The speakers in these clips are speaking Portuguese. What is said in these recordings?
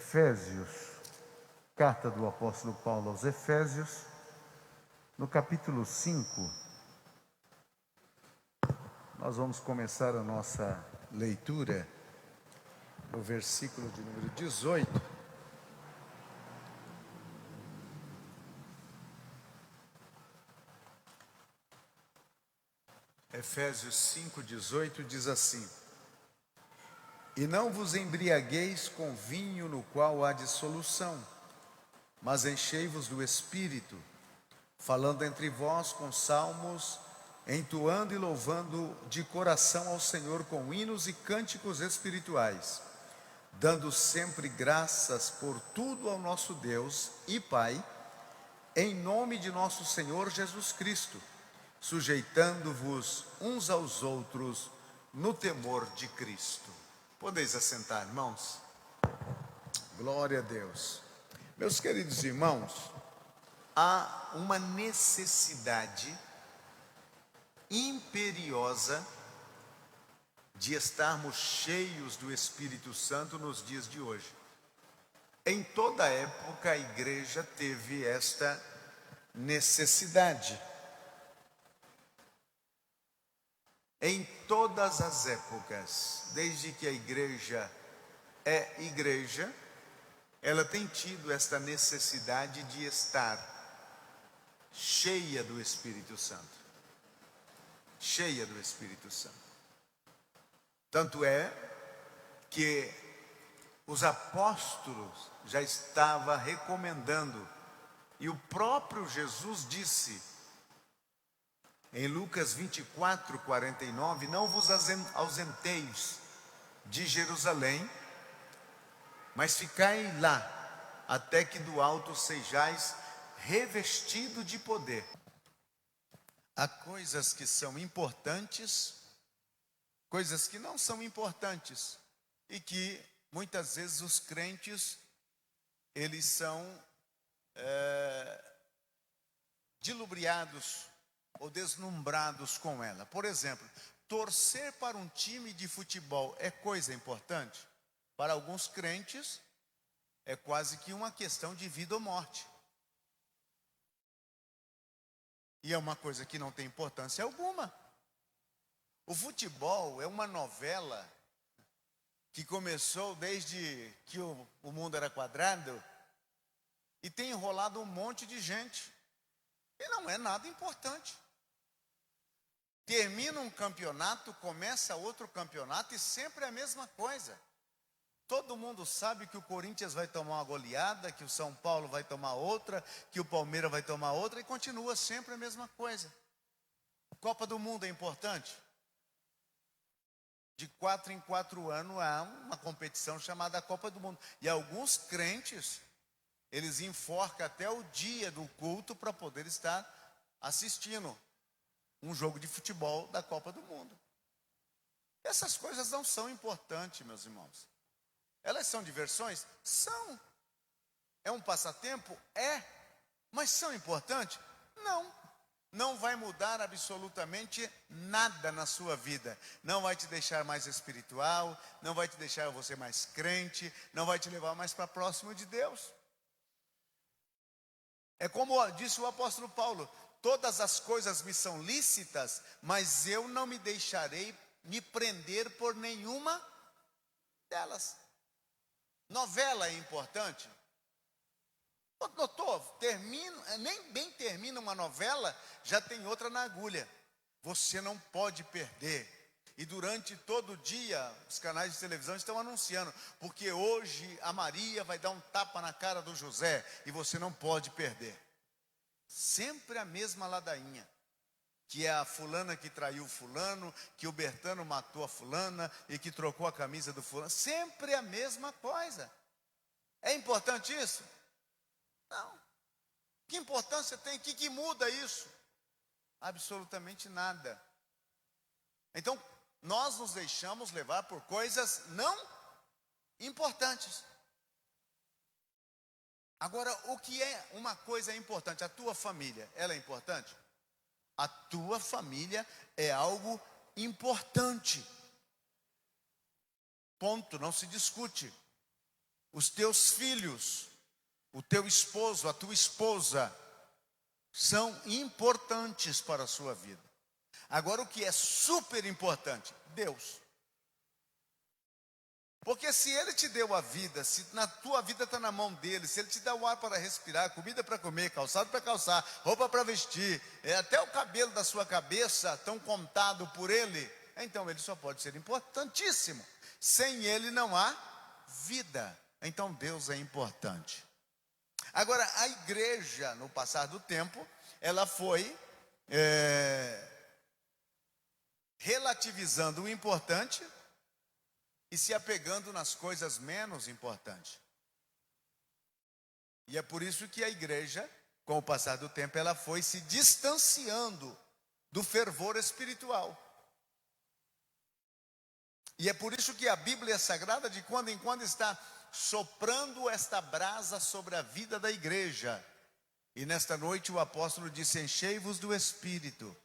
Efésios, carta do apóstolo Paulo aos Efésios, no capítulo 5, nós vamos começar a nossa leitura no versículo de número 18. Efésios 5:18 diz assim: E não vos embriagueis com vinho no qual há dissolução, mas enchei-vos do Espírito, falando entre vós com salmos, entoando e louvando de coração ao Senhor com hinos e cânticos espirituais, dando sempre graças por tudo ao nosso Deus e Pai, em nome de nosso Senhor Jesus Cristo, sujeitando-vos uns aos outros no temor de Cristo. Podeis assentar, irmãos? Glória a Deus. Meus queridos irmãos, há uma necessidade imperiosa de estarmos cheios do Espírito Santo nos dias de hoje. Em toda época a igreja teve esta necessidade. Em todas as épocas, desde que a igreja é igreja, ela tem tido esta necessidade de estar cheia do Espírito Santo. Cheia do Espírito Santo. Tanto é que os apóstolos já estavam recomendando, e o próprio Jesus disse, em Lucas 24:49, não vos ausenteis de Jerusalém, mas ficai lá, até que do alto sejais revestido de poder. Há coisas que são importantes, coisas que não são importantes, e que muitas vezes os crentes, eles são dilubriados ou deslumbrados com ela. Por exemplo, torcer para um time de futebol é coisa importante? Para alguns crentes, é quase que uma questão de vida ou morte. E é uma coisa que não tem importância alguma. O futebol é uma novela que começou desde que o mundo era quadrado e tem enrolado um monte de gente. E não é nada importante. Termina um campeonato, começa outro campeonato e sempre é a mesma coisa. Todo mundo sabe que o Corinthians vai tomar uma goleada, que o São Paulo vai tomar outra, que o Palmeiras vai tomar outra, e continua sempre a mesma coisa. Copa do Mundo é importante? De 4 em 4 anos há uma competição chamada Copa do Mundo. E alguns crentes, eles enforcam até o dia do culto para poder estar assistindo um jogo de futebol da Copa do Mundo. Essas coisas não são importantes, meus irmãos. Elas são diversões? São. É um passatempo? É. Mas são importantes? Não. Não vai mudar absolutamente nada na sua vida. Não vai te deixar mais espiritual, não vai te deixar você mais crente, não vai te levar mais para próximo de Deus. É como disse o apóstolo Paulo: todas as coisas me são lícitas, mas eu não me deixarei me prender por nenhuma delas. Novela é importante? Notou? Nem bem termina uma novela, já tem outra na agulha. Você não pode perder. E durante todo o dia, os canais de televisão estão anunciando, porque hoje a Maria vai dar um tapa na cara do José, e você não pode perder. Sempre a mesma ladainha, que é a fulana que traiu o fulano, que o Bertano matou a fulana e que trocou a camisa do fulano. Sempre a mesma coisa. É importante isso? Não. Que importância tem? O que muda isso? Absolutamente nada. Então, nós nos deixamos levar por coisas não importantes. Agora, o que é uma coisa importante? A tua família, ela é importante? A tua família é algo importante. Ponto, não se discute. os teus filhos, o teu esposo, a tua esposa, são importantes para a sua vida. Agora, o que é super importante? Deus. Porque se Ele te deu a vida, se na tua vida está na mão dEle, se Ele te dá o ar para respirar, comida para comer, calçado para calçar, roupa para vestir, até o cabelo da sua cabeça tão contado por Ele, então Ele só pode ser importantíssimo. Sem Ele não há vida. Então Deus é importante. Agora, a igreja, no passar do tempo, ela foi relativizando o importante e se apegando nas coisas menos importantes. E é por isso que a igreja, com o passar do tempo, ela foi se distanciando do fervor espiritual. E é por isso que a Bíblia Sagrada, de quando em quando, está soprando esta brasa sobre a vida da igreja. E nesta noite o apóstolo disse: enchei-vos do Espírito.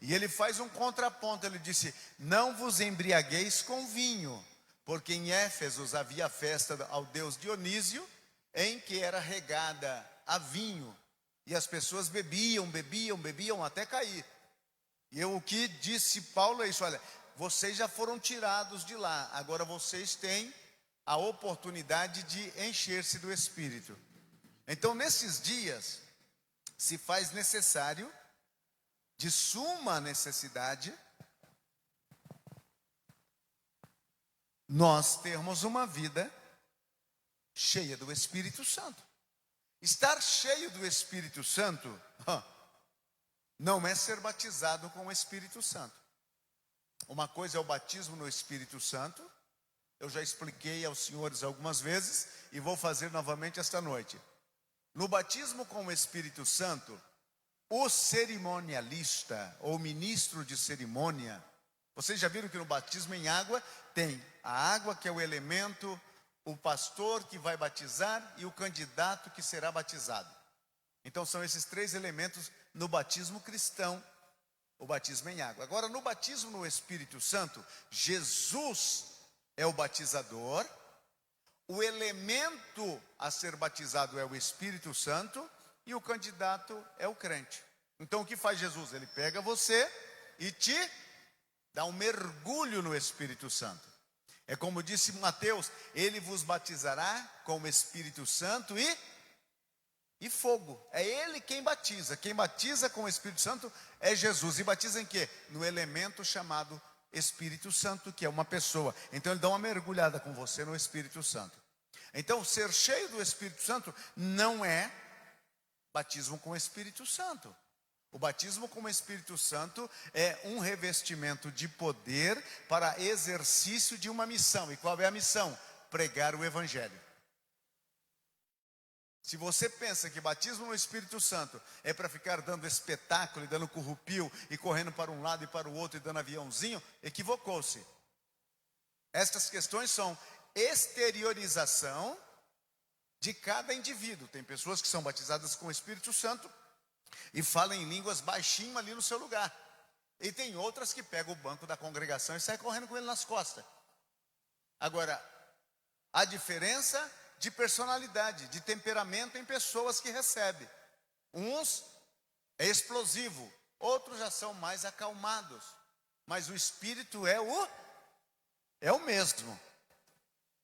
E ele faz um contraponto, ele disse: não vos embriagueis com vinho, porque em Éfeso havia festa ao deus Dionísio, em que era regada a vinho, e as pessoas bebiam até cair. E o que disse Paulo é isso: olha, vocês já foram tirados de lá, agora vocês têm a oportunidade de encher-se do Espírito. Então, nesses dias, se faz necessário, de suma necessidade, nós termos uma vida cheia do Espírito Santo. Estar cheio do Espírito Santo não é ser batizado com o Espírito Santo. Uma coisa é o batismo no Espírito Santo. Eu já expliquei aos senhores algumas vezes e vou fazer novamente esta noite. No batismo com o Espírito Santo, o cerimonialista ou ministro de cerimônia, vocês já viram que no batismo em água tem a água, que é o elemento, o pastor que vai batizar e o candidato que será batizado. Então são esses três elementos no batismo cristão, o batismo em água. Agora, no batismo no Espírito Santo, Jesus é o batizador, o elemento a ser batizado é o Espírito Santo e o candidato é o crente. Então o que faz Jesus? Ele pega você e te dá um mergulho no Espírito Santo. É como disse Mateus: ele vos batizará com o Espírito Santo e fogo. É ele quem batiza. Quem batiza com o Espírito Santo é Jesus. E batiza em quê? No elemento chamado Espírito Santo, que é uma pessoa. Então ele dá uma mergulhada com você no Espírito Santo. Então ser cheio do Espírito Santo não é batismo com o Espírito Santo. O batismo com o Espírito Santo é um revestimento de poder para exercício de uma missão. E qual é a missão? Pregar o Evangelho. Se você pensa que batismo no Espírito Santo é para ficar dando espetáculo e dando currupio e correndo para um lado e para o outro e dando aviãozinho, equivocou-se. Estas questões são exteriorização de cada indivíduo. Tem pessoas que são batizadas com o Espírito Santo e falam em línguas baixinho ali no seu lugar. E tem outras que pegam o banco da congregação e saem correndo com ele nas costas. Agora, a diferença de personalidade, de temperamento em pessoas que recebem. Uns é explosivo, outros já são mais acalmados. Mas o Espírito é o mesmo.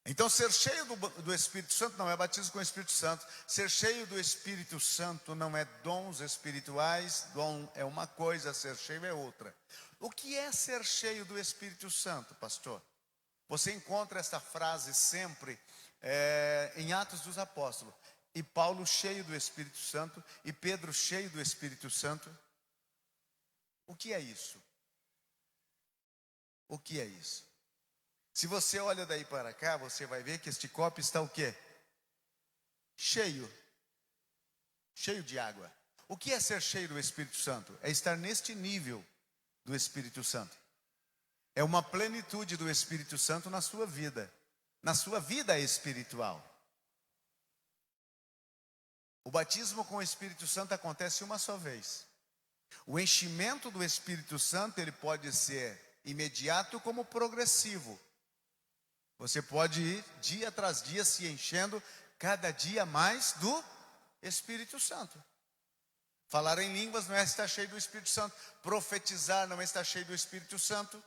Então ser cheio do Espírito Santo não é batismo com o Espírito Santo. Ser cheio do Espírito Santo não é dons espirituais. Dom é uma coisa, ser cheio é outra. O que é ser cheio do Espírito Santo, pastor? Você encontra esta frase sempre em Atos dos Apóstolos. E Paulo cheio do Espírito Santo e Pedro cheio do Espírito Santo. O que é isso? O que é isso? Se você olha daí para cá, você vai ver que este copo está o quê? Cheio. Cheio de água. O que é ser cheio do Espírito Santo? É estar neste nível do Espírito Santo. É uma plenitude do Espírito Santo na sua vida. Na sua vida espiritual. O batismo com o Espírito Santo acontece uma só vez. O enchimento do Espírito Santo, ele pode ser imediato como progressivo. Você pode ir dia tras dia se enchendo cada dia mais do Espírito Santo. Falar em línguas não é estar cheio do Espírito Santo. Profetizar não é estar cheio do Espírito Santo.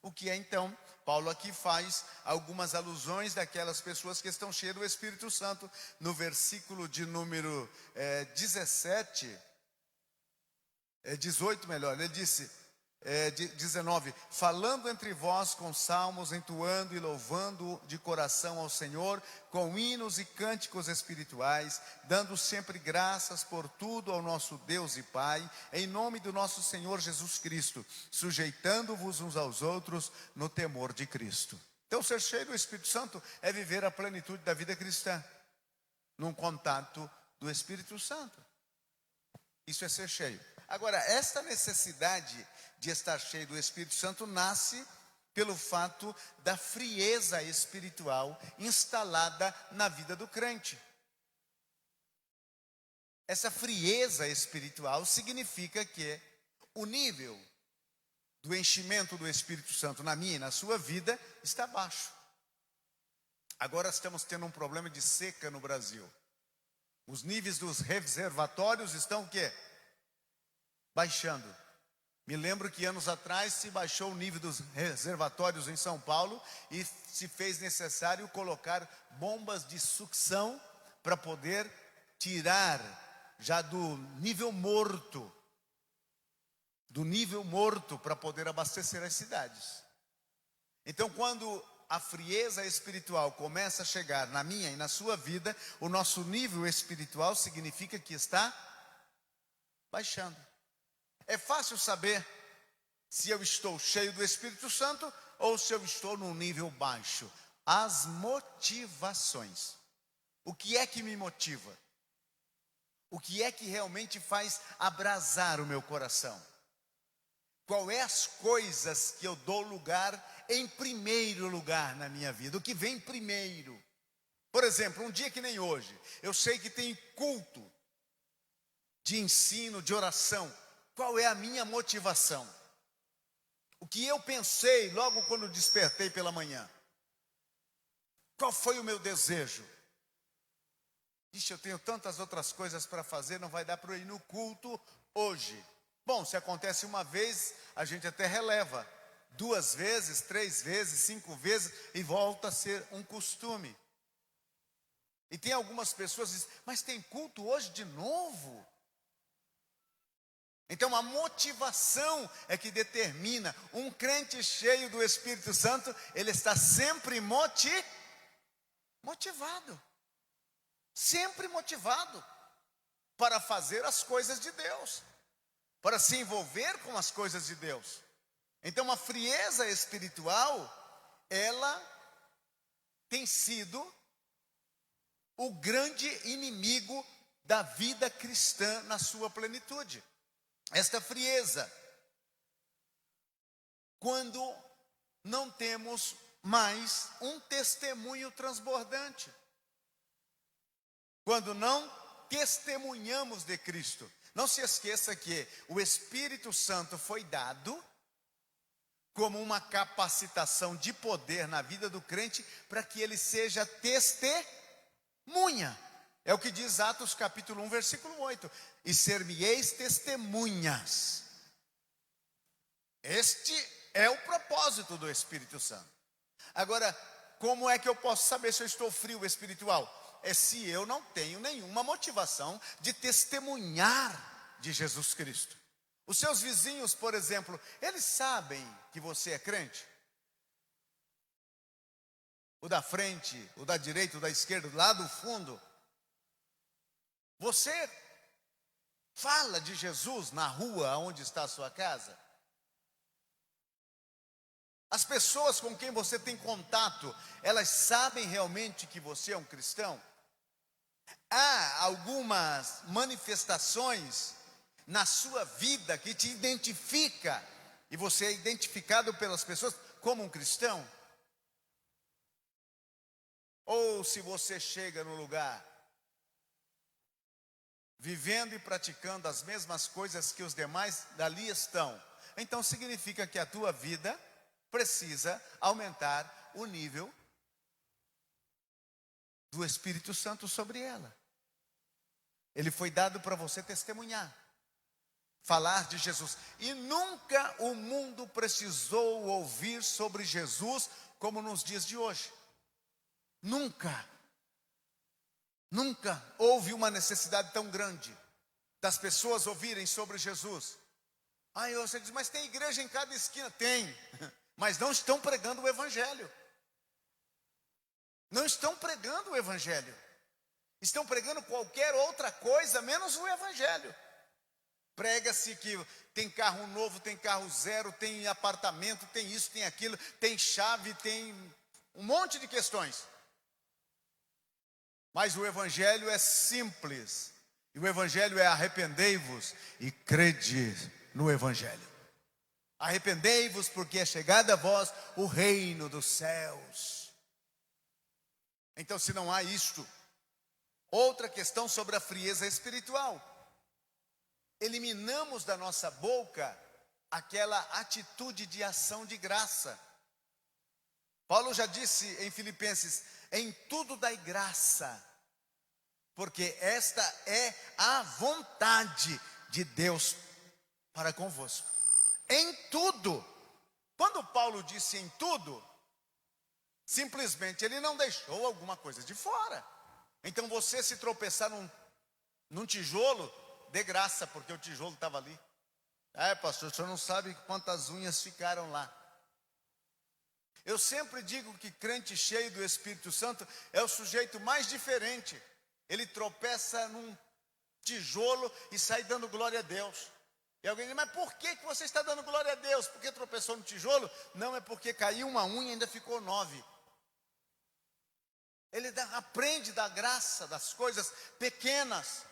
O que é então? Paulo aqui faz algumas alusões daquelas pessoas que estão cheias do Espírito Santo. No versículo de número 18 melhor, ele disse, 19, falando entre vós com salmos, entoando e louvando de coração ao Senhor, com hinos e cânticos espirituais, dando sempre graças por tudo ao nosso Deus e Pai, em nome do nosso Senhor Jesus Cristo, sujeitando-vos uns aos outros no temor de Cristo. Então, ser cheio do Espírito Santo é viver a plenitude da vida cristã, num contato do Espírito Santo. Isso é ser cheio. Agora, esta necessidade de estar cheio do Espírito Santo nasce pelo fato da frieza espiritual instalada na vida do crente. Essa frieza espiritual significa que o nível do enchimento do Espírito Santo na minha e na sua vida está baixo. Agora estamos tendo um problema de seca no Brasil. Os níveis dos reservatórios estão o quê? Baixando. Me lembro que anos atrás se baixou o nível dos reservatórios em São Paulo e se fez necessário colocar bombas de sucção para poder tirar já do nível morto para poder abastecer as cidades. Então, quando a frieza espiritual começa a chegar na minha e na sua vida, o nosso nível espiritual significa que está baixando. É fácil saber se eu estou cheio do Espírito Santo ou se eu estou num nível baixo. As motivações. O que é que me motiva? O que é que realmente faz abrasar o meu coração? Qual é as coisas que eu dou lugar em primeiro lugar na minha vida? O que vem primeiro? Por exemplo, um dia que nem hoje, eu sei que tem culto de ensino, de oração. Qual é a minha motivação? O que eu pensei logo quando despertei pela manhã? Qual foi o meu desejo? Ixi, eu tenho tantas outras coisas para fazer, não vai dar para eu ir no culto hoje. Bom, se acontece uma vez, a gente até releva. 2 vezes, 3 vezes, 5 vezes e volta a ser um costume. E tem algumas pessoas que dizem, mas tem culto hoje de novo? Então a motivação é que determina. Um crente cheio do Espírito Santo, ele está sempre motivado. Sempre motivado para fazer as coisas de Deus, para se envolver com as coisas de Deus. Então a frieza espiritual, ela tem sido o grande inimigo da vida cristã na sua plenitude. Esta frieza, quando não temos mais um testemunho transbordante, quando não testemunhamos de Cristo. Não se esqueça que o Espírito Santo foi dado como uma capacitação de poder na vida do crente para que ele seja testemunha. É o que diz Atos capítulo 1, versículo 8. E ser-me-eis testemunhas. Este é o propósito do Espírito Santo. Agora, como é que eu posso saber se eu estou frio espiritual? É se eu não tenho nenhuma motivação de testemunhar de Jesus Cristo. Os seus vizinhos, por exemplo, eles sabem que você é crente? O da frente, o da direita, o da esquerda, lá do fundo. Você fala de Jesus na rua onde está a sua casa? As pessoas com quem você tem contato, elas sabem realmente que você é um cristão? Há algumas manifestações na sua vida que te identifica, e você é identificado pelas pessoas como um cristão? Ou se você chega no lugar vivendo e praticando as mesmas coisas que os demais dali estão, então significa que a tua vida precisa aumentar o nível do Espírito Santo sobre ela. Ele foi dado para você testemunhar, falar de Jesus. E nunca o mundo precisou ouvir sobre Jesus como nos dias de hoje. Nunca houve uma necessidade tão grande das pessoas ouvirem sobre Jesus. Aí você diz, mas tem igreja em cada esquina. Tem, mas não estão pregando o Evangelho. Não estão pregando o Evangelho. Estão pregando qualquer outra coisa, menos o Evangelho. Prega-se que tem carro novo, tem carro zero, tem apartamento, tem isso, tem aquilo, tem chave, tem um monte de questões. Mas o Evangelho é simples. E o Evangelho é arrependei-vos e crede no Evangelho. Arrependei-vos porque é chegado a vós o reino dos céus. Então, se não há isto, outra questão sobre a frieza espiritual. Eliminamos da nossa boca aquela atitude de ação de graça. Paulo já disse em Filipenses, em tudo dai graça, porque esta é a vontade de Deus para convosco. Em tudo. Quando Paulo disse em tudo, simplesmente ele não deixou alguma coisa de fora. Então você se tropeçar num tijolo, dê graça, porque o tijolo estava ali. Pastor, o senhor não sabe quantas unhas ficaram lá. Eu sempre digo que crente cheio do Espírito Santo é o sujeito mais diferente. Ele tropeça num tijolo e sai dando glória a Deus. E alguém diz, mas por que você está dando glória a Deus? Porque tropeçou no tijolo? Não, é porque caiu uma unha e ainda ficou 9. Ele aprende da graça, das coisas pequenas.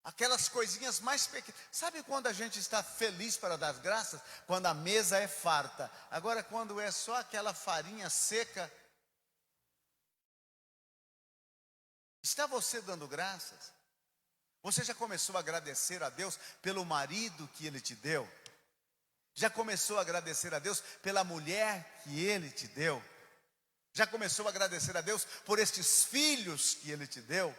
Aquelas coisinhas mais pequenas. Sabe quando a gente está feliz para dar graças? Quando a mesa é farta. Agora, quando é só aquela farinha seca. Está você dando graças? Você já começou a agradecer a Deus pelo marido que Ele te deu? Já começou a agradecer a Deus pela mulher que Ele te deu? Já começou a agradecer a Deus por estes filhos que Ele te deu?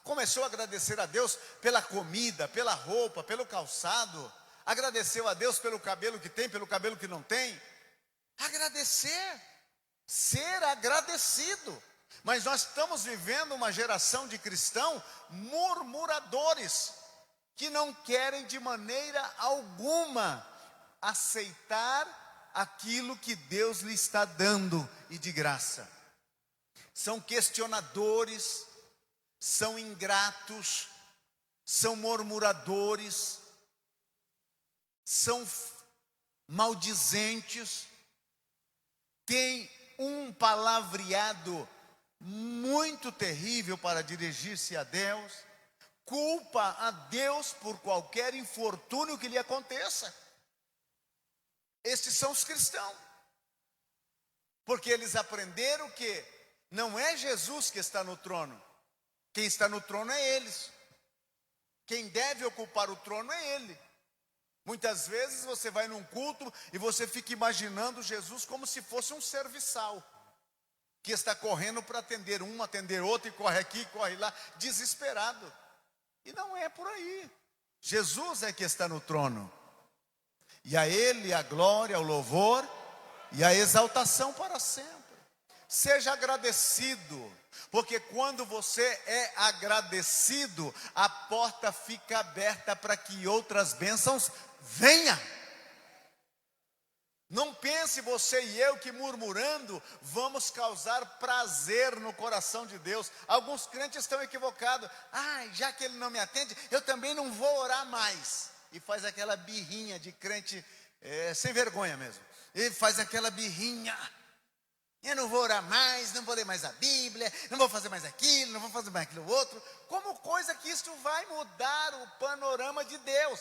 Começou a agradecer a Deus pela comida, pela roupa, pelo calçado? Agradeceu a Deus pelo cabelo que tem, pelo cabelo que não tem? Agradecer, ser agradecido. Mas nós estamos vivendo uma geração de cristãos murmuradores, que não querem de maneira alguma aceitar aquilo que Deus lhe está dando e de graça. São questionadores, são ingratos, são murmuradores, são maldizentes, têm um palavreado muito terrível para dirigir-se a Deus, culpa a Deus por qualquer infortúnio que lhe aconteça. Estes são os cristãos, porque eles aprenderam que não é Jesus que está no trono, quem está no trono é eles, quem deve ocupar o trono é Ele. Muitas vezes você vai num culto e você fica imaginando Jesus como se fosse um serviçal, que está correndo para atender um, atender outro, e corre aqui, corre lá, desesperado. E não é por aí. Jesus é que está no trono. E a Ele a glória, o louvor e a exaltação para sempre. Seja agradecido, porque quando você é agradecido, a porta fica aberta para que outras bênçãos venham. Não pense você e eu que murmurando vamos causar prazer no coração de Deus. Alguns crentes estão equivocados. Já que Ele não me atende, eu também não vou orar mais. E faz aquela birrinha de crente sem vergonha mesmo. E faz aquela birrinha. Eu não vou orar mais, não vou ler mais a Bíblia, não vou fazer mais aquilo, não vou fazer mais aquilo outro. Como coisa que isso vai mudar o panorama de Deus.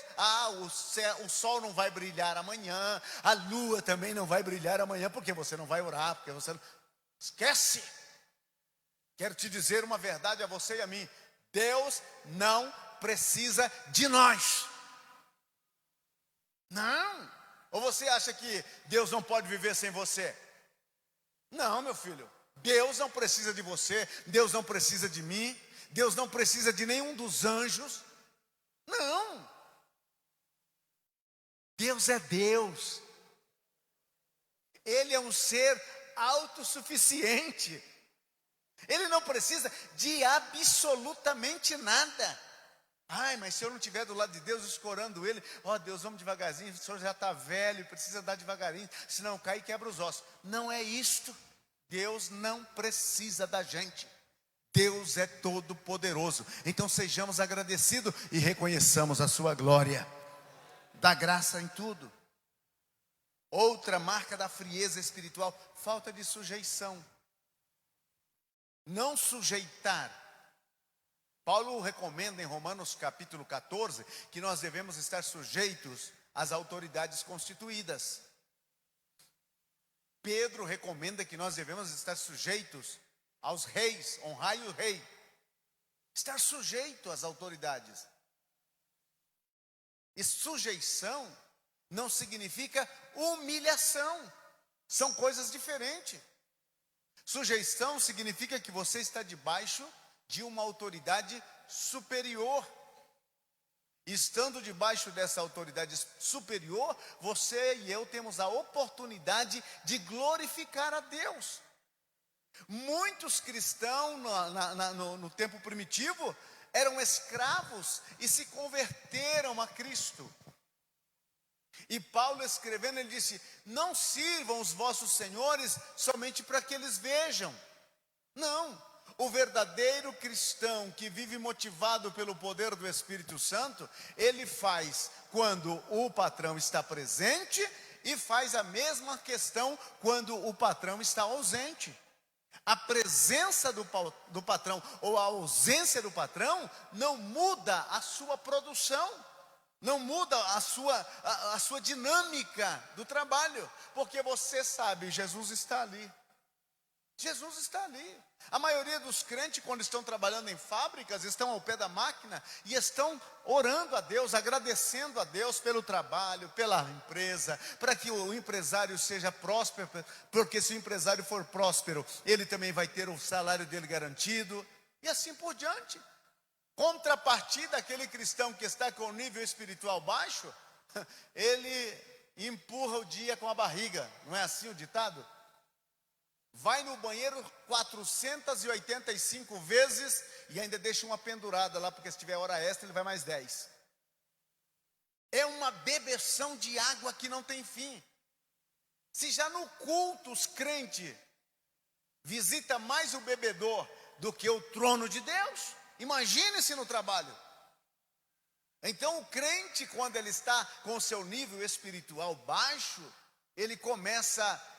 O sol não vai brilhar amanhã, a lua também não vai brilhar amanhã, porque você não vai orar, porque você não... Esquece! Quero te dizer uma verdade a você e a mim. Deus não precisa de nós. Não. Ou você acha que Deus não pode viver sem você? Não, meu filho. Deus não precisa de você, Deus não precisa de mim, Deus não precisa de nenhum dos anjos. Não. Deus é Deus. Ele é um ser autossuficiente. Ele não precisa de absolutamente nada. Ai, mas se eu não estiver do lado de Deus, escorando Ele, ó Deus, vamos devagarzinho, o senhor já está velho, precisa dar devagarinho, senão cai e quebra os ossos. Não é isto. Deus não precisa da gente. Deus é todo poderoso. Então sejamos agradecidos e reconheçamos a sua glória. Dá graça em tudo. Outra marca da frieza espiritual, falta de sujeição. Não sujeitar. Paulo recomenda em Romanos capítulo 14 que nós devemos estar sujeitos às autoridades constituídas. Pedro recomenda que nós devemos estar sujeitos aos reis, honrai o rei. Estar sujeito às autoridades. E sujeição não significa humilhação. São coisas diferentes. Sujeição significa que você está debaixo de uma autoridade superior. Estando debaixo dessa autoridade superior, você e eu temos a oportunidade de glorificar a Deus. Muitos cristãos no tempo primitivo eram escravos e se converteram a Cristo. E Paulo escrevendo, ele disse: não sirvam os vossos senhores somente para que eles vejam. Não. O verdadeiro cristão que vive motivado pelo poder do Espírito Santo, ele faz quando o patrão está presente e faz a mesma questão quando o patrão está ausente. A presença do patrão ou a ausência do patrão não muda a sua produção, não muda a sua dinâmica do trabalho, porque você sabe, Jesus está ali. Jesus está ali. A maioria dos crentes, quando estão trabalhando em fábricas, estão ao pé da máquina e estão orando a Deus, agradecendo a Deus pelo trabalho, pela empresa, para que o empresário seja próspero, porque se o empresário for próspero, ele também vai ter o salário dele garantido, e assim por diante. Contrapartida, aquele cristão que está com o nível espiritual baixo, ele empurra o dia com a barriga, não é assim o ditado? Vai no banheiro 485 vezes e ainda deixa uma pendurada lá, porque se tiver hora extra ele vai mais 10. É uma bebeção de água que não tem fim. Se já no culto os crentes visitam mais o bebedor do que o trono de Deus, imagine-se no trabalho. Então o crente, quando ele está com o seu nível espiritual baixo, ele começa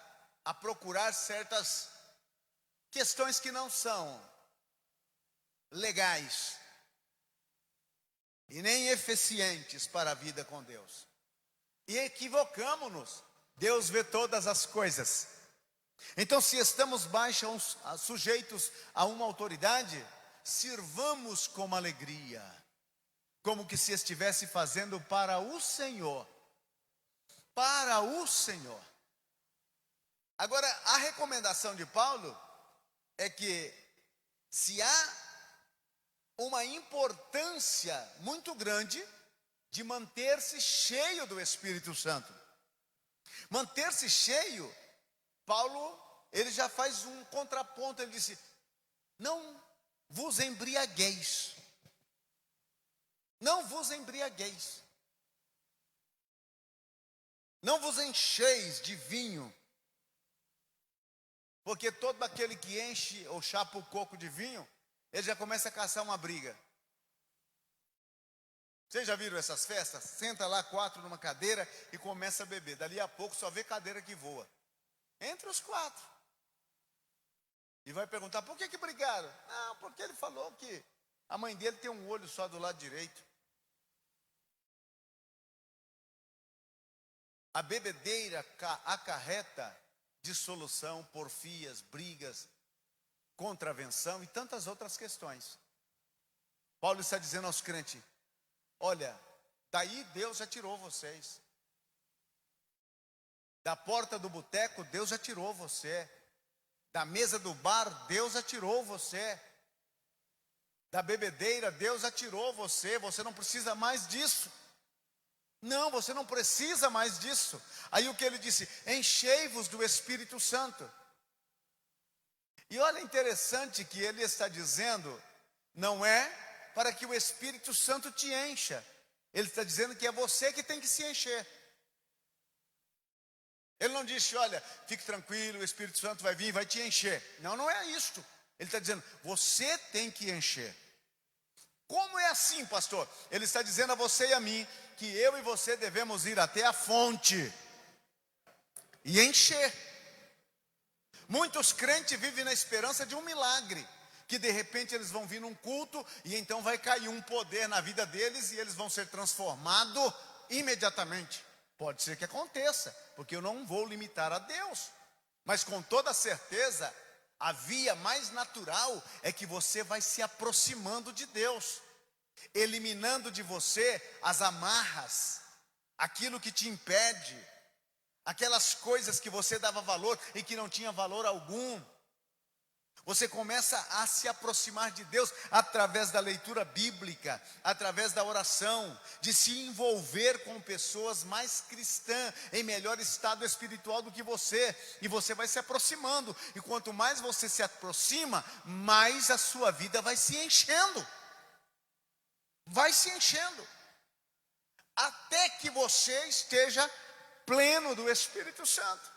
a procurar certas questões que não são legais e nem eficientes para a vida com Deus. E equivocamos-nos. Deus vê todas as coisas. Então, se estamos sujeitos a uma autoridade, sirvamos com alegria, como que se estivesse fazendo para o Senhor. Para o Senhor. Agora, a recomendação de Paulo é que se há uma importância muito grande de manter-se cheio do Espírito Santo. Manter-se cheio, Paulo, ele já faz um contraponto, ele disse: não vos embriagueis. Não vos embriagueis. Não vos encheis de vinho. Porque todo aquele que enche ou chapa o coco de vinho, ele já começa a caçar uma briga. Vocês já viram essas festas? Senta lá 4 numa cadeira e começa a beber. Dali a pouco só vê cadeira que voa. Entre os 4. E vai perguntar, por que brigaram? Não, porque ele falou que a mãe dele tem um olho só do lado direito. A bebedeira acarreta dissolução, porfias, brigas, contravenção e tantas outras questões. Paulo está dizendo aos crentes: olha, daí Deus já tirou vocês. Da porta do boteco, Deus já tirou você. Da mesa do bar, Deus já tirou você. Da bebedeira, Deus já tirou você. Você não precisa mais disso. Não, você não precisa mais disso. Aí o que ele disse? Enchei-vos do Espírito Santo. E olha, interessante que ele está dizendo, não é para que o Espírito Santo te encha. Ele está dizendo que é você que tem que se encher. Ele não disse, olha, fique tranquilo, o Espírito Santo vai vir e vai te encher. Não, não é isto. Ele está dizendo, você tem que encher. Como é assim, pastor? Ele está dizendo a você e a mim que eu e você devemos ir até a fonte e encher. Muitos crentes vivem na esperança de um milagre, que de repente eles vão vir num culto e então vai cair um poder na vida deles e eles vão ser transformados imediatamente. Pode ser que aconteça, porque eu não vou limitar a Deus, mas com toda certeza a via mais natural é que você vai se aproximando de Deus, eliminando de você as amarras, aquilo que te impede, aquelas coisas que você dava valor e que não tinha valor algum. Você começa a se aproximar de Deus através da leitura bíblica, através da oração, de se envolver com pessoas mais cristãs, em melhor estado espiritual do que você. E você vai se aproximando. E quanto mais você se aproxima, mais a sua vida vai se enchendo. Vai se enchendo. Até que você esteja pleno do Espírito Santo.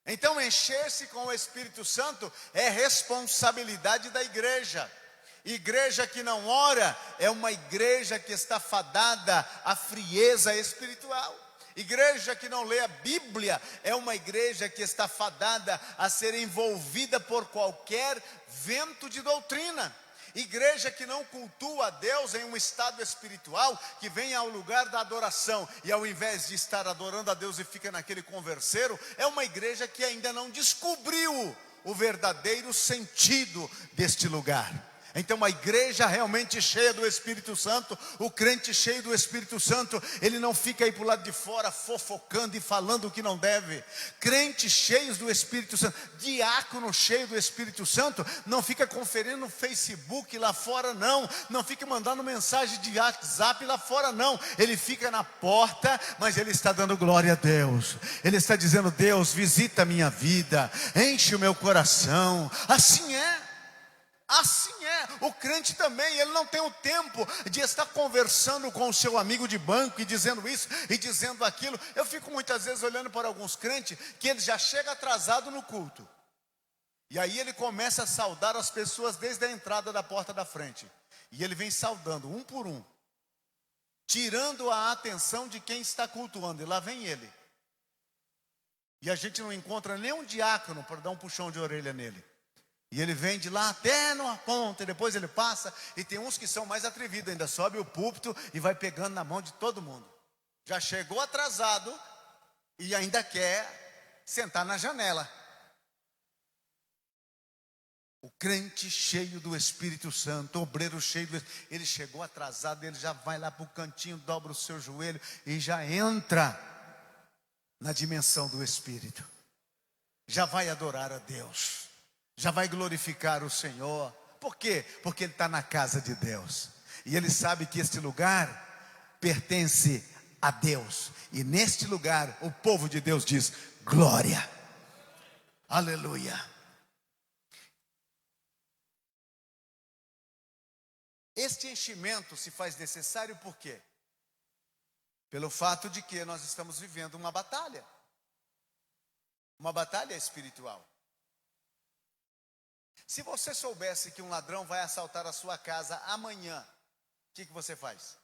Então, encher-se com o Espírito Santo é responsabilidade da igreja. Igreja que não ora é uma igreja que está fadada à frieza espiritual. Igreja que não lê a Bíblia é uma igreja que está fadada a ser envolvida por qualquer vento de doutrina. Igreja que não cultua a Deus em um estado espiritual, que vem ao lugar da adoração e ao invés de estar adorando a Deus e fica naquele converseiro, é uma igreja que ainda não descobriu o verdadeiro sentido deste lugar. Então a igreja realmente cheia do Espírito Santo, o crente cheio do Espírito Santo, ele não fica aí para o lado de fora fofocando e falando o que não deve. Crentes cheios do Espírito Santo, diácono cheio do Espírito Santo, não fica conferindo no Facebook lá fora não, não fica mandando mensagem de WhatsApp lá fora não, ele fica na porta, mas ele está dando glória a Deus, ele está dizendo, Deus visita a minha vida, enche o meu coração. Assim é. Assim é, o crente também, ele não tem o tempo de estar conversando com o seu amigo de banco e dizendo isso e dizendo aquilo. Eu fico muitas vezes olhando para alguns crentes que ele já chega atrasado no culto. E aí ele começa a saudar as pessoas desde a entrada da porta da frente. E ele vem saudando um por um, tirando a atenção de quem está cultuando. E lá vem ele. E a gente não encontra nem um diácono para dar um puxão de orelha nele. E ele vem de lá até numa ponta, e depois ele passa, e tem uns que são mais atrevidos, ainda sobe o púlpito e vai pegando na mão de todo mundo. Já chegou atrasado e ainda quer sentar na janela. O crente cheio do Espírito Santo, obreiro cheio do Espírito, ele chegou atrasado, ele já vai lá para o cantinho, dobra o seu joelho e já entra na dimensão do Espírito. Já vai adorar a Deus. Já vai glorificar o Senhor. Por quê? Porque ele está na casa de Deus. E ele sabe que este lugar pertence a Deus. E neste lugar, o povo de Deus diz, glória. Aleluia. Este enchimento se faz necessário por quê? Pelo fato de que nós estamos vivendo uma batalha. Uma batalha espiritual. Se você soubesse que um ladrão vai assaltar a sua casa amanhã, o que você faz?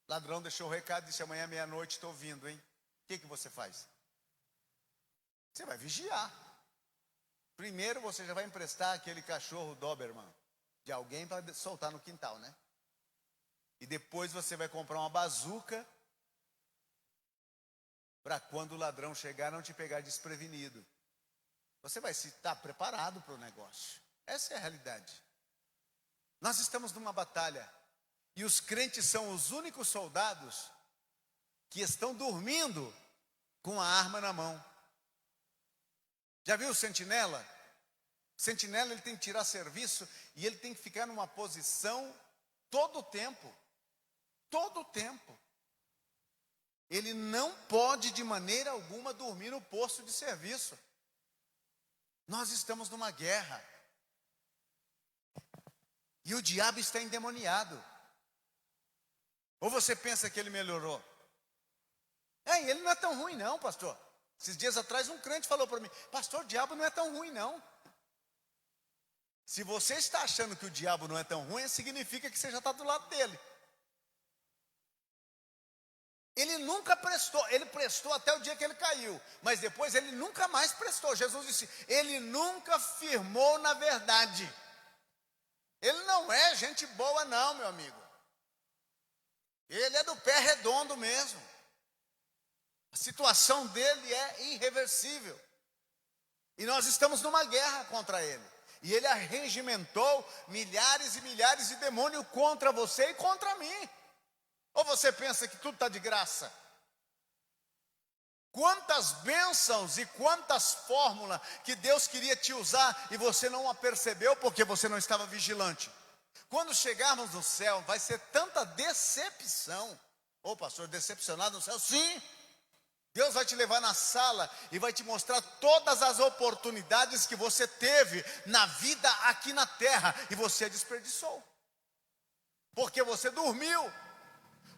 Ladrão deixou o recado, disse amanhã meia-noite estou vindo, hein? O que você faz? Você vai vigiar. Primeiro você já vai emprestar aquele cachorro Doberman de alguém para soltar no quintal, né? E depois você vai comprar uma bazuca para quando o ladrão chegar não te pegar desprevenido. Você vai estar preparado para o negócio. Essa é a realidade. Nós estamos numa batalha. E os crentes são os únicos soldados que estão dormindo com a arma na mão. Já viu o sentinela? O sentinela, ele tem que tirar serviço e ele tem que ficar numa posição todo o tempo. Todo o tempo. Ele não pode de maneira alguma dormir no posto de serviço. Nós estamos numa guerra. E o diabo está endemoniado. Ou você pensa que ele melhorou? Ele não é tão ruim não, pastor. Esses dias atrás um crente falou para mim: pastor, o diabo não é tão ruim não. Se você está achando que o diabo não é tão ruim, significa que você já está do lado dele. Ele nunca prestou, ele prestou até o dia que ele caiu, mas depois ele nunca mais prestou. Jesus disse, ele nunca firmou na verdade. Ele não é gente boa não, meu amigo. Ele é do pé redondo mesmo. A situação dele é irreversível. E nós estamos numa guerra contra ele. E ele arregimentou milhares e milhares de demônios contra você e contra mim. Ou você pensa que tudo está de graça? Quantas bênçãos e quantas fórmulas que Deus queria te usar e você não a percebeu porque você não estava vigilante. Quando chegarmos no céu, vai ser tanta decepção. Ô pastor, decepcionado no céu? Sim. Deus vai te levar na sala e vai te mostrar todas as oportunidades que você teve na vida aqui na terra e você desperdiçou. Porque você dormiu.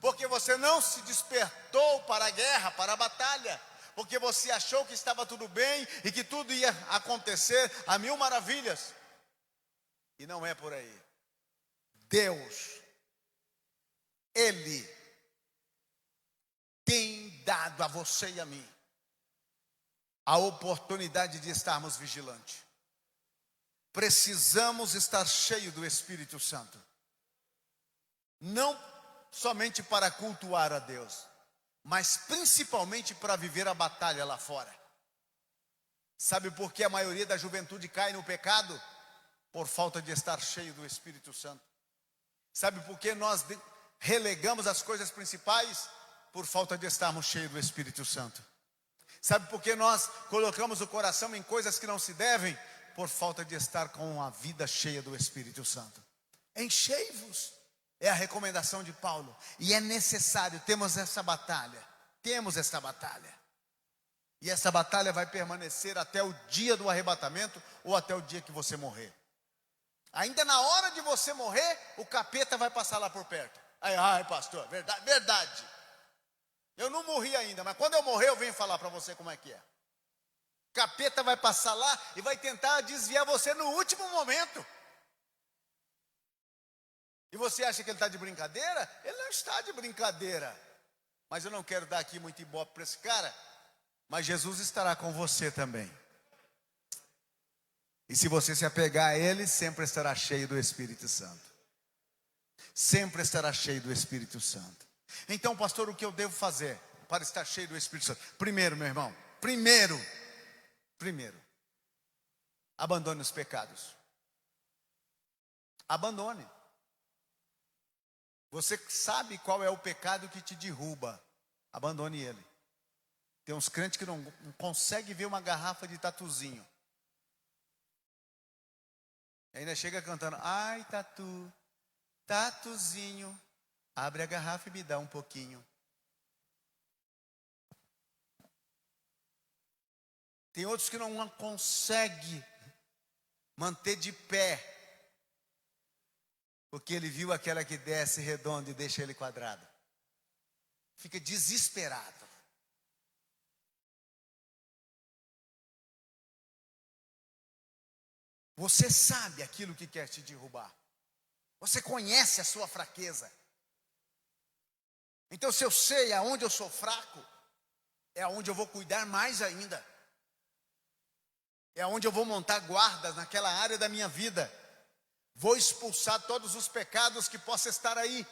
Porque você não se despertou para a guerra, para a batalha. Porque você achou que estava tudo bem e que tudo ia acontecer a mil maravilhas. E não é por aí. Deus, Ele tem dado a você e a mim a oportunidade de estarmos vigilantes. Precisamos estar cheios do Espírito Santo. Não somente para cultuar a Deus, mas principalmente para viver a batalha lá fora. Sabe por que a maioria da juventude cai no pecado? Por falta de estar cheio do Espírito Santo. Sabe por que nós relegamos as coisas principais? Por falta de estarmos cheios do Espírito Santo. Sabe por que nós colocamos o coração em coisas que não se devem? Por falta de estar com a vida cheia do Espírito Santo. Enchei-vos. É a recomendação de Paulo. E é necessário, temos essa batalha. Temos essa batalha. E essa batalha vai permanecer até o dia do arrebatamento ou até o dia que você morrer. Ainda na hora de você morrer, o capeta vai passar lá por perto. Ai pastor, verdade. Eu não morri ainda, mas quando eu morrer eu venho falar para você como é que é. O capeta vai passar lá e vai tentar desviar você no último momento. E você acha que ele está de brincadeira? Ele não está de brincadeira. Mas eu não quero dar aqui muito ibope para esse cara. Mas Jesus estará com você também. E se você se apegar a Ele, sempre estará cheio do Espírito Santo. Sempre estará cheio do Espírito Santo. Então, pastor, o que eu devo fazer para estar cheio do Espírito Santo? Primeiro, meu irmão, primeiro, abandone os pecados. Abandone. Você sabe qual é o pecado que te derruba. Abandone ele. Tem uns crentes que não conseguem ver uma garrafa de tatuzinho. E ainda chega cantando, ai tatu, tatuzinho, abre a garrafa e me dá um pouquinho. Tem outros que não conseguem manter de pé. Porque ele viu aquela que desce redonda e deixa ele quadrado. Fica desesperado. Você sabe aquilo que quer te derrubar. Você conhece a sua fraqueza. Então, se eu sei aonde eu sou fraco, é aonde eu vou cuidar mais ainda. É aonde eu vou montar guardas naquela área da minha vida. Vou expulsar todos os pecados que possam estar aí.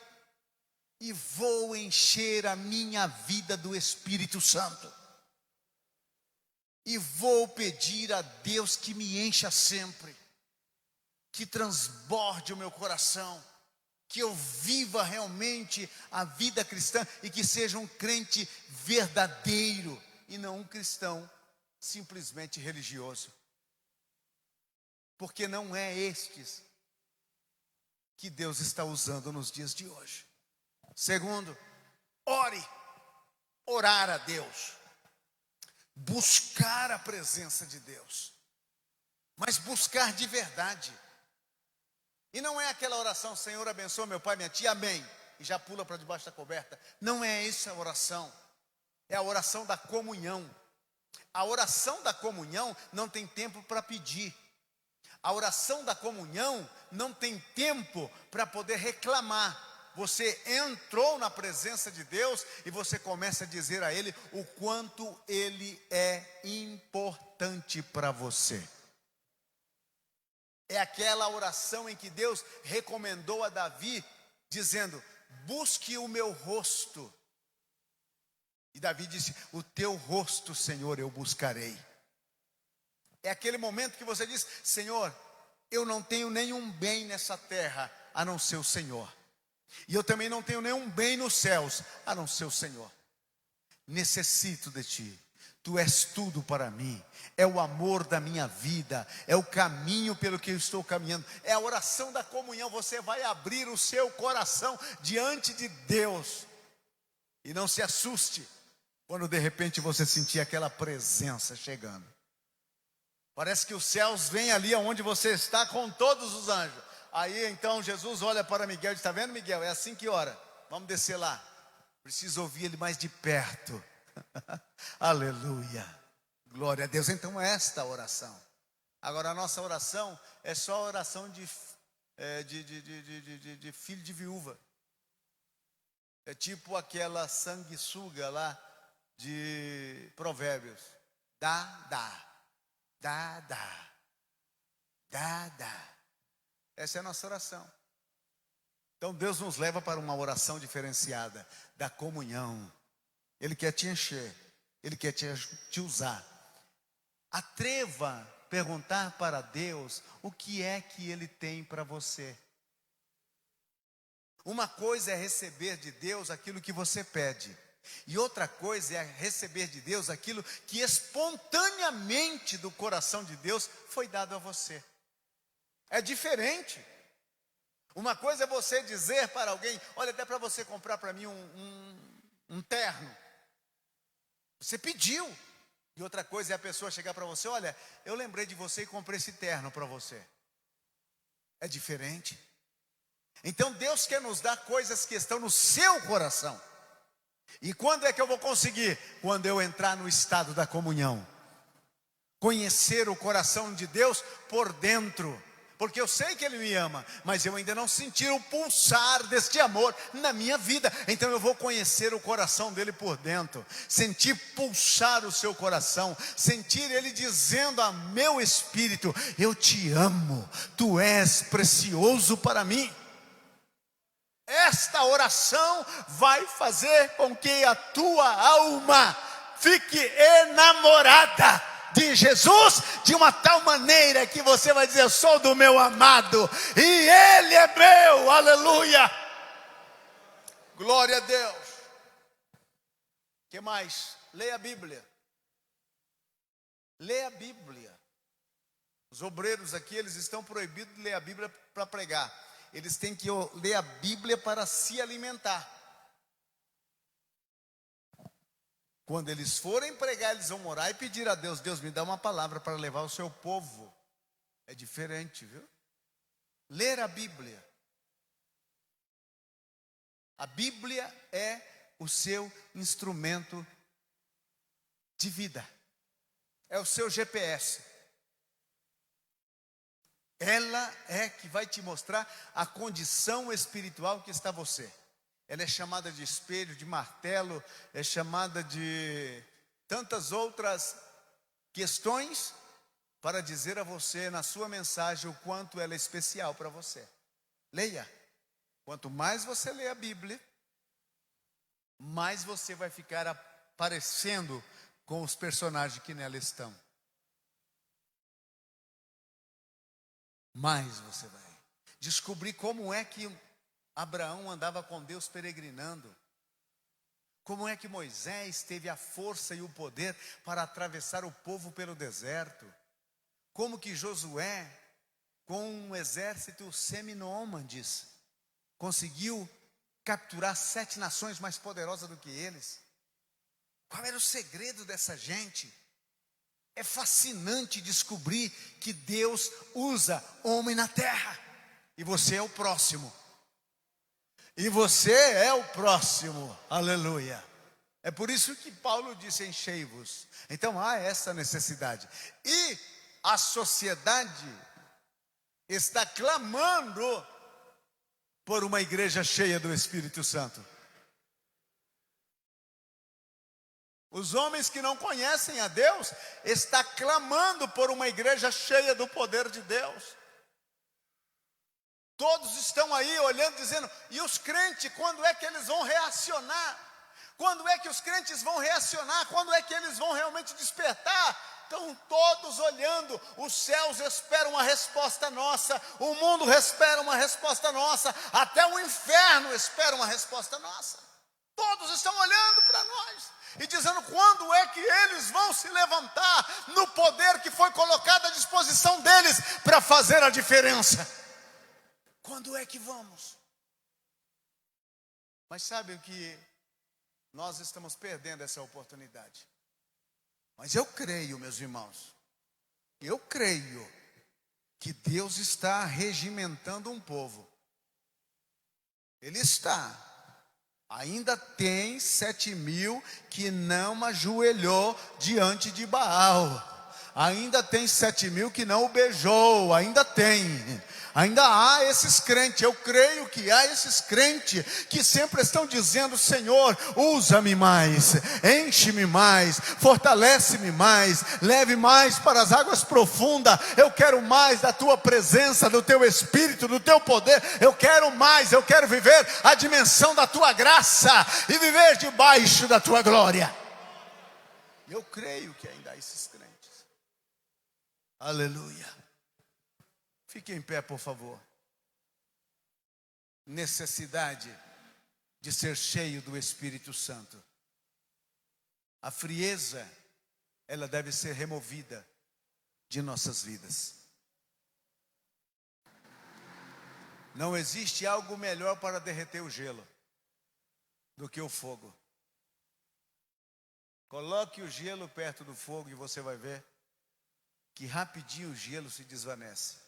E vou encher a minha vida do Espírito Santo. E vou pedir a Deus que me encha sempre. Que transborde o meu coração. Que eu viva realmente a vida cristã. E que seja um crente verdadeiro. e não um cristão simplesmente religioso. Porque não é estes que Deus está usando nos dias de hoje. Segundo, ore. Orar a Deus. Buscar a presença de Deus. Mas buscar de verdade. E não é aquela oração, Senhor abençoa meu pai, minha tia, amém. E já pula para debaixo da coberta. Não é essa a oração. É a oração da comunhão. A oração da comunhão não tem tempo para pedir. A oração da comunhão não tem tempo para poder reclamar. Você entrou na presença de Deus e você começa a dizer a Ele o quanto Ele é importante para você. É aquela oração em que Deus recomendou a Davi, dizendo, busque o meu rosto. E Davi disse, o teu rosto, Senhor, eu buscarei. É aquele momento que você diz, Senhor, eu não tenho nenhum bem nessa terra, a não ser o Senhor. E eu também não tenho nenhum bem nos céus, a não ser o Senhor. Necessito de Ti. Tu és tudo para mim. É o amor da minha vida. É o caminho pelo que eu estou caminhando. É a oração da comunhão. Você vai abrir o seu coração diante de Deus. E não se assuste quando de repente você sentir aquela presença chegando. Parece que os céus vêm ali onde você está com todos os anjos. Aí então Jesus olha para Miguel e diz, está vendo, Miguel? É assim que ora. Vamos descer lá. Preciso ouvir ele mais de perto. Aleluia. Glória a Deus. Então esta oração. Agora a nossa oração é só a oração de filho de viúva. É tipo aquela sanguessuga lá de Provérbios. Dá, dá. Dá, dá. Dá, dá. Essa é a nossa oração. Então Deus nos leva para uma oração diferenciada da comunhão. Ele quer te encher. Ele quer te usar. Atreva a perguntar para Deus o que é que Ele tem para você. Uma coisa é receber de Deus aquilo que você pede. E outra coisa é receber de Deus aquilo que espontaneamente do coração de Deus foi dado a você. É diferente. Uma coisa é você dizer para alguém, olha, até para você comprar para mim um terno. Você pediu. E outra coisa é a pessoa chegar para você, olha, eu lembrei de você e comprei esse terno para você. É diferente. Então Deus quer nos dar coisas que estão no seu coração. E quando é que eu vou conseguir? Quando eu entrar no estado da comunhão. Conhecer o coração de Deus por dentro. Porque eu sei que Ele me ama, mas eu ainda não senti o pulsar deste amor na minha vida. Então eu vou conhecer o coração dele por dentro. Sentir pulsar o seu coração. Sentir Ele dizendo a meu espírito, eu te amo, tu és precioso para mim. Esta oração vai fazer com que a tua alma fique enamorada de Jesus, de uma tal maneira que você vai dizer, eu sou do meu amado, e Ele é meu, aleluia, glória a Deus. O que mais? Leia a Bíblia. Leia a Bíblia. Os obreiros aqui, eles estão proibidos de ler a Bíblia para pregar. Eles têm que ler a Bíblia para se alimentar. Quando eles forem pregar, eles vão orar e pedir a Deus, Deus me dá uma palavra para levar o seu povo. É diferente, viu? Ler a Bíblia. A Bíblia é o seu instrumento de vida. É o seu GPS. Ela é que vai te mostrar a condição espiritual que está você. Ela é chamada de espelho, de martelo, é chamada de tantas outras questões para dizer a você na sua mensagem o quanto ela é especial para você. Leia. Quanto mais você lê a Bíblia, mais você vai ficar aparecendo com os personagens que nela estão. Mais você vai descobrir como é que Abraão andava com Deus peregrinando. Como é que Moisés teve a força e o poder para atravessar o povo pelo deserto? Como que Josué, com um exército seminômades, conseguiu capturar 7 nações mais poderosas do que eles? Qual era o segredo dessa gente? É fascinante descobrir que Deus usa homem na terra. E você é o próximo. E você é o próximo. Aleluia. É por isso que Paulo disse: enchei-vos. Então há essa necessidade. E a sociedade está clamando por uma igreja cheia do Espírito Santo. Os homens que não conhecem a Deus estão clamando por uma igreja cheia do poder de Deus. Todos estão aí olhando, dizendo: e os crentes, quando é que eles vão reacionar? Quando é que os crentes vão reacionar? Quando é que eles vão realmente despertar? Estão todos olhando, os céus esperam uma resposta nossa, o mundo espera uma resposta nossa, até o inferno espera uma resposta nossa. Todos estão olhando para nós e dizendo: quando é que eles vão se levantar no poder que foi colocado à disposição deles para fazer a diferença? Quando é que vamos? Mas sabe o que? Nós estamos perdendo essa oportunidade. Mas eu creio, meus irmãos, eu creio que Deus está regimentando um povo. Ele está. Ainda tem 7.000 que não ajoelhou diante de Baal. Ainda tem 7.000 que não o beijou. Ainda tem. Ainda há esses crentes. Eu creio que há esses crentes que sempre estão dizendo: Senhor, usa-me mais, enche-me mais, fortalece-me mais, leve mais para as águas profundas. Eu quero mais da tua presença, do teu Espírito, do teu poder. Eu quero mais, eu quero viver a dimensão da tua graça e viver debaixo da tua glória. Eu creio que ainda há esses crentes. Aleluia. Fique em pé, por favor. Necessidade de ser cheio do Espírito Santo. A frieza, ela deve ser removida de nossas vidas. Não existe algo melhor para derreter o gelo do que o fogo. Coloque o gelo perto do fogo e você vai ver que rapidinho o gelo se desvanece.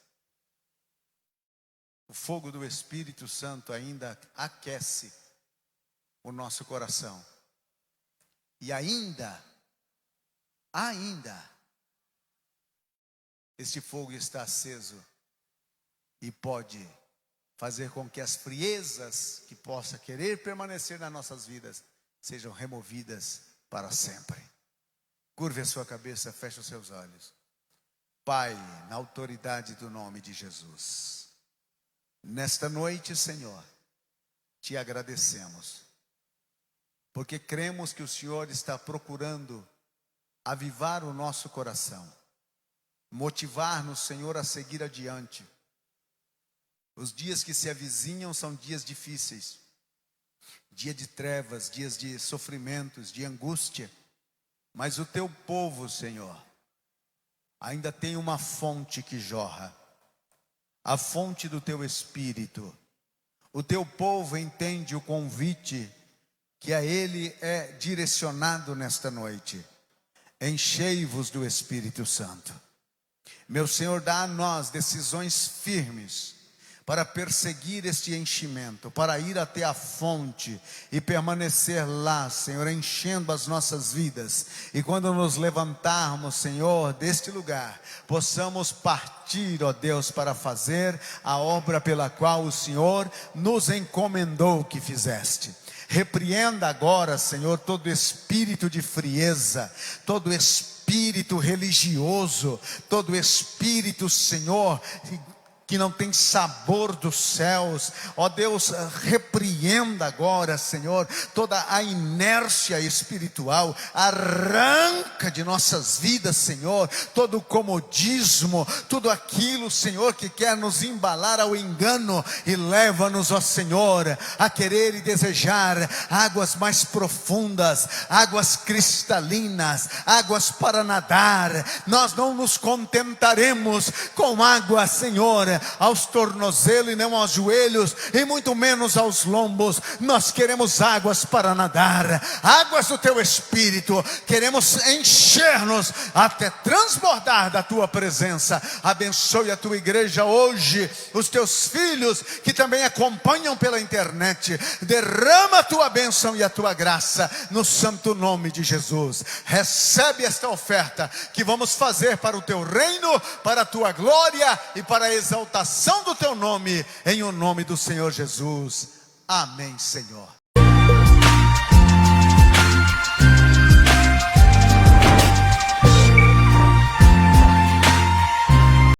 O fogo do Espírito Santo ainda aquece o nosso coração. E ainda, este fogo está aceso e pode fazer com que as friezas que possa querer permanecer nas nossas vidas sejam removidas para sempre. Curve a sua cabeça, feche os seus olhos. Pai, na autoridade do nome de Jesus, nesta noite, Senhor, te agradecemos, porque cremos que o Senhor está procurando avivar o nosso coração, motivar-nos, Senhor, a seguir adiante. Os dias que se avizinham são dias difíceis, dia de trevas, dias de sofrimentos, de angústia, mas o teu povo, Senhor, ainda tem uma fonte que jorra, a fonte do teu Espírito. O teu povo entende o convite que a ele é direcionado nesta noite. Enchei-vos do Espírito Santo. Meu Senhor, dá a nós decisões firmes para perseguir este enchimento, para ir até a fonte e permanecer lá, Senhor, enchendo as nossas vidas. E quando nos levantarmos, Senhor, deste lugar, possamos partir, ó Deus, para fazer a obra pela qual o Senhor nos encomendou que fizeste. Repreenda agora, Senhor, todo espírito de frieza, todo espírito religioso, todo espírito, Senhor, que não tem sabor dos céus. Ó Deus, repreenda agora, Senhor, toda a inércia espiritual, arranca de nossas vidas, Senhor, todo o comodismo, tudo aquilo, Senhor, que quer nos embalar ao engano, e leva-nos, ó Senhor, a querer e desejar águas mais profundas, águas cristalinas, águas para nadar. Nós não nos contentaremos com água, Senhor, aos tornozelos e não aos joelhos, e muito menos aos lombos. Nós queremos águas para nadar, águas do teu Espírito. Queremos encher-nos até transbordar da tua presença. Abençoe a tua igreja hoje, os teus filhos que também acompanham pela internet. Derrama a tua bênção e a tua graça no santo nome de Jesus. Recebe esta oferta que vamos fazer para o teu reino, para a tua glória e para a exaltação do teu nome, em o nome do Senhor Jesus. Amém, Senhor.